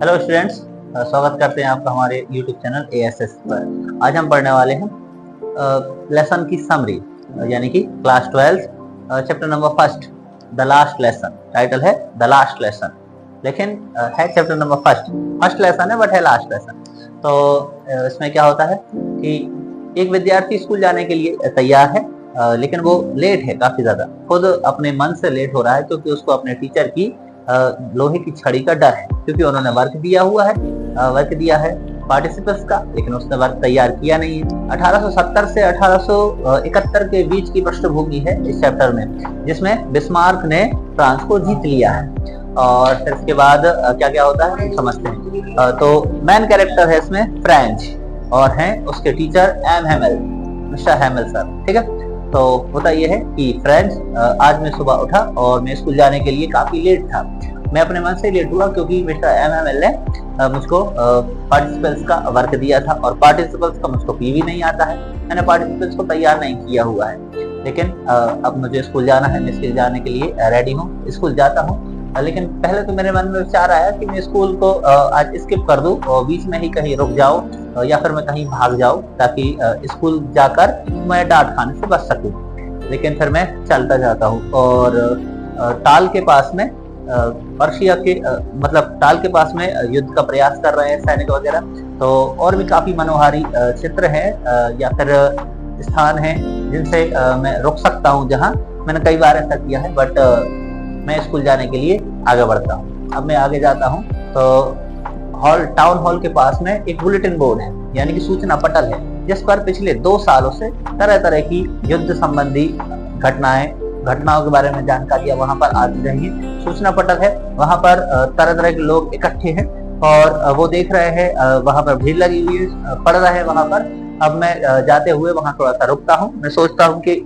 Hello students, स्वागत करते हैं आपका हमारे यूट्यूब चैनल ASS पर। आज हम पढ़ने वाले हैं लेसन की समरी, यानी कि class 12 chapter number first, the last lesson. Title है द लास्ट लेसन, लेकिन है चैप्टर नंबर फर्स्ट लेसन है बट है लास्ट लेसन। तो इसमें क्या होता है कि एक विद्यार्थी स्कूल जाने के लिए तैयार है, लेकिन वो लेट है, काफी ज्यादा खुद अपने मन से लेट हो रहा है, क्योंकि उसको अपने टीचर की लोहे की छड़ी का डर है, क्योंकि उन्होंने वर्क दिया हुआ है, वर्क दिया है पार्टिसिपेंट्स का, लेकिन उसने वर्क तैयार किया नहीं है। 1870 से 1871 के बीच की पृष्ठभूमि है इस चैप्टर में, जिसमें बिस्मार्क ने फ्रांस को जीत लिया है। और फिर इसके बाद क्या क्या होता है समझते हैं। तो मेन कैरेक्टर है इसमें फ्रेंच, और हैं उसके टीचर मिस्टर हैमेल सर। ठीक है, तो होता यह है कि फ्रेंड्स, आज मैं सुबह उठा और मैं स्कूल जाने के लिए काफी लेट था। मैं अपने मन से लेट हुआ क्योंकि मिस्टर एमएमएल ने मुझको पार्टिसिपेंट्स का वर्क दिया था, और पार्टिसिपेंट्स का मुझको पीवी नहीं आता है। मैंने पार्टिसिपेंट्स को तैयार नहीं किया हुआ है, लेकिन अब मुझे स्कूल जाना है। मैं स्कूल जाने के लिए रेडी हूँ, स्कूल जाता हूँ। लेकिन पहले तो मेरे मन में विचार आया कि मैं स्कूल को आज स्किप कर दूं और बीच में ही कहीं रुक जाऊं, या फिर मैं कहीं भाग जाऊं, ताकि स्कूल जाकर मैं डांट खाने से बच सकूं। लेकिन फिर मैं चलता जाता हूं, और टाल के पास में पर्शिया के मतलब टाल के पास में युद्ध का प्रयास कर रहे हैं सैनिक वगैरह। तो और भी काफी मनोहारी चित्र है या फिर स्थान है जिनसे मैं रुक सकता हूं, जहां मैंने कई बार ऐसा किया है। बट मैं स्कूल जाने के लिए आगे बढ़ता हूँ। अब मैं आगे जाता हूँ तो टाउन हॉल के पास में एक बुलेटिन बोर्ड है, यानी कि सूचना पटल है, जिस पर पिछले 2 सालों से तरह तरह की युद्ध संबंधी घटनाओं के बारे में जानकारियां वहां पर आती रही है। सूचना पटल है, वहां पर तरह तरह के लोग इकट्ठे हैं और वो देख रहे हैं, वहां पर भीड़ लगी हुई है, पढ़ रहे हैं वहां पर। अब मैं जाते हुए वहां थोड़ा सा रुकता हूँ। मैं सोचता हूँ कि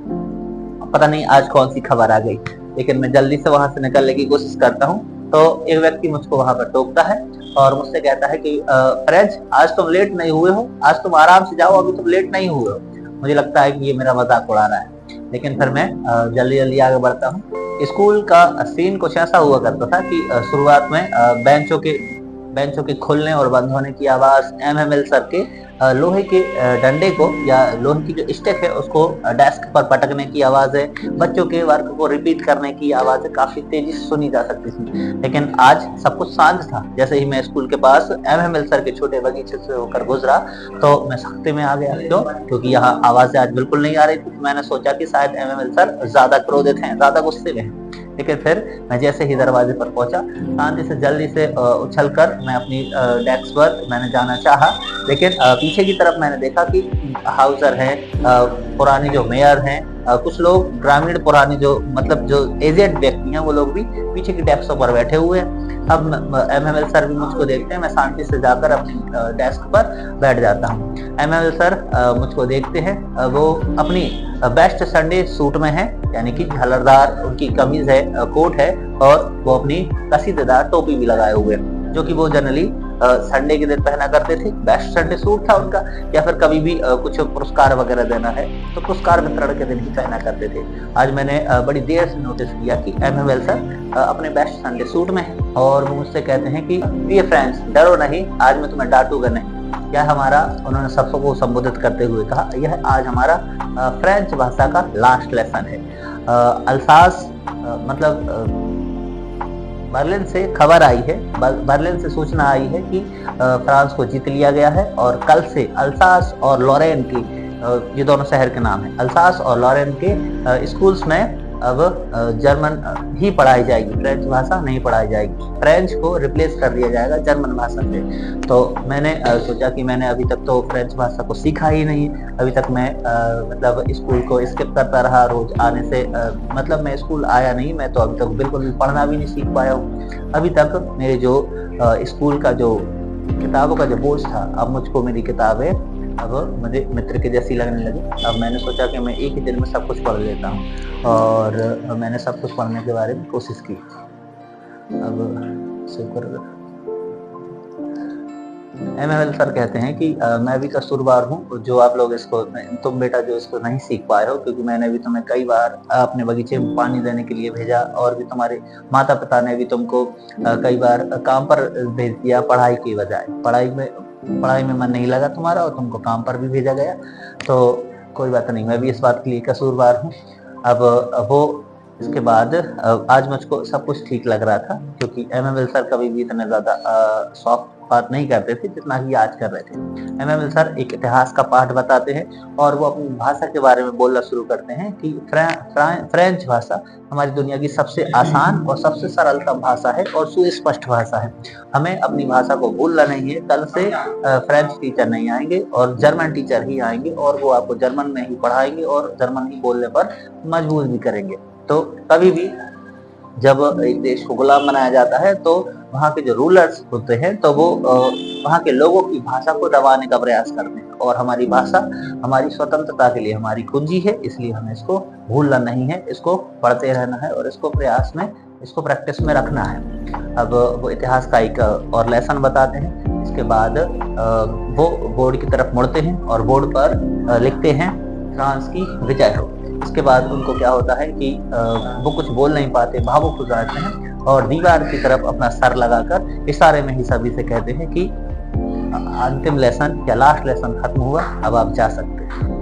पता नहीं आज कौन सी खबर आ गई, लेकिन मैं जल्दी से वहां से निकलने की कोशिश करता हूँ। तो एक व्यक्ति मुझको वहां पर टोकता है और मुझसे कहता है कि फ्रेंच, आज तुम लेट नहीं हुए हो, आज तुम आराम से जाओ, अभी तुम लेट नहीं हुए हो। मुझे लगता है कि ये मेरा मजाक उड़ा रहा है, लेकिन फिर मैं जल्दी जल्दी आगे बढ़ता हूँ। स्कूल का सीन कुछ ऐसा हुआ करता था कि शुरुआत में बेंचों के खुलने और बंद होने की आवाज, एमएमएल सर के लोहे के डंडे को या लोहे की जो स्टिक है उसको डेस्क पर पटकने की आवाज है, बच्चों के वर्क को रिपीट करने की आवाज है, काफी तेजी से सुनी जा सकती थी। लेकिन आज सब कुछ शांत था। जैसे ही मैं स्कूल के पास एमएमएल सर के छोटे बगीचे से होकर गुजरा तो मैं सख्ते में आ गया। क्यों? क्योंकि यहाँ आवाजें आज बिल्कुल नहीं आ रही थी। मैंने सोचा कि शायद एमएमएल सर ज्यादा क्रोधित हैं, ज्यादा गुस्से में हैं। लेकिन फिर मैं जैसे ही दरवाजे पर पहुंचा, शांति से जल्दी से उछलकर मैं अपनी डेस्क पर मैंने जाना चाहा, लेकिन पीछे की तरफ मैंने देखा कि हाउसर है, पुरानी जो मेयर हैं, कुछ लोग ग्रामीण पुरानी जो मतलब जो एजेड व्यक्ति हैं, वो लोग भी पीछे की डेस्क पर बैठे हुए हैं। अब एमएमएल सर भी मुझको देखते हैं। मैं शांति से जाकर अपनी डेस्क पर बैठ जाता हूँ। एमएमएल सर मुझको देखते हैं। वो अपनी बेस्ट संडे सूट में है, यानी कि झलरदार उनकी कमीज है, कोट है, और वो अपनी कसीदेदार टोपी भी लगाए हुए हैं, जो कि वो जनरली संडे के दिन पहना करते थे। बेस्ट संडे सूट था उनका, या फिर कभी भी कुछ पुरस्कार वगैरह देना है तो पुरस्कार वितरण के दिन ही पहना करते थे। आज मैंने बड़ी देर से नोटिस किया कि एमएमएल सर अपने बेस्ट संडे सूट में है, और वो मुझसे कहते हैं कि ये फ्रेंड्स, डरो नहीं, आज मैं तुम्हें डांटूंगा नहीं। यह हमारा, उन्होंने सबको संबोधित करते हुए कहा, यह आज हमारा फ्रेंच भाषा का लास्ट लेसन है। अल्सास मतलब बर्लिन से खबर आई है, बर्लिन से सूचना आई है कि फ्रांस को जीत लिया गया है, और कल से अल्सास और लॉरेन की, ये दोनों शहर के नाम है, अल्सास और लॉरेन के स्कूल्स में अब जर्मन ही पढ़ाई जाएगी, फ्रेंच भाषा नहीं पढ़ाई जाएगी। फ्रेंच को रिप्लेस कर दिया जाएगा जर्मन भाषा से। तो मैंने सोचा कि मैंने अभी तक तो फ्रेंच भाषा को सीखा ही नहीं। अभी तक मैं मतलब स्कूल को स्किप करता रहा, रोज आने से मतलब मैं स्कूल आया नहीं। मैं तो अभी तक बिल्कुल भी पढ़ना भी नहीं सीख पाया हूँ। अभी तक मेरे जो स्कूल का जो किताबों का जो बोझ था, अब मुझको मेरी किताबें अब मुझे मित्र के जैसी लगने लगी। अब मैंने सोचा कि मैं एक ही दिन में सब कुछ पढ़ लेता हूँ, और मैंने सब कुछ पढ़ने के बारे में कोशिश की। अब शुक्र एमएमएल सर कहते हैं कि मैं भी कसूरवार हूँ जो आप लोग इसको, तुम बेटा जो इसको नहीं सीख पाए हो, क्योंकि मैंने भी तुम्हें कई बार अपने बगीचे में पानी देने के लिए भेजा, और भी तुम्हारे माता पिता ने भी तुमको कई बार काम पर भेज दिया पढ़ाई की बजाय। पढ़ाई में मन नहीं लगा तुम्हारा और तुमको काम पर भी भेजा गया। तो कोई बात नहीं, मैं भी इस बात के लिए कसूरवार हूँ। अब वो इसके बाद आज मुझको सब कुछ ठीक लग रहा था, क्योंकि एमएमएल सर कभी भी इतने ज़्यादा सॉफ्ट बात नहीं करते थे जितना कि आज कर रहे थे। एमएमएल सर एक इतिहास का पाठ बताते हैं और वो अपनी भाषा के बारे में बोलना शुरू करते हैं कि फ्रेंच भाषा हमारी दुनिया की सबसे आसान और सबसे सरलतम भाषा है और सुस्पष्ट भाषा है। हमें अपनी भाषा को भूलना नहीं है। कल से फ्रेंच टीचर नहीं आएंगे और जर्मन टीचर ही आएंगे, और वो आपको जर्मन में ही पढ़ाएंगे और जर्मन ही बोलने पर मजबूर भी करेंगे। तो कभी भी जब एक देश को गुलाम बनाया जाता है तो वहाँ के जो रूलर्स होते हैं तो वो वहाँ के लोगों की भाषा को दबाने का प्रयास करते हैं, और हमारी भाषा हमारी स्वतंत्रता के लिए हमारी कुंजी है, इसलिए हमें इसको भूलना नहीं है, इसको पढ़ते रहना है और इसको प्रैक्टिस में रखना है। अब वो इतिहास का एक और लेसन बताते हैं। इसके बाद वो बोर्ड की तरफ मुड़ते हैं और बोर्ड पर लिखते हैं फ्रांस की विजय हो। इसके बाद उनको क्या होता है कि वो कुछ बोल नहीं पाते, भावुक हो जाते हैं और दीवार की तरफ अपना सर लगाकर इशारे में ही सभी से कहते हैं कि अंतिम लेसन या लास्ट लेसन खत्म हुआ, अब आप जा सकते हैं।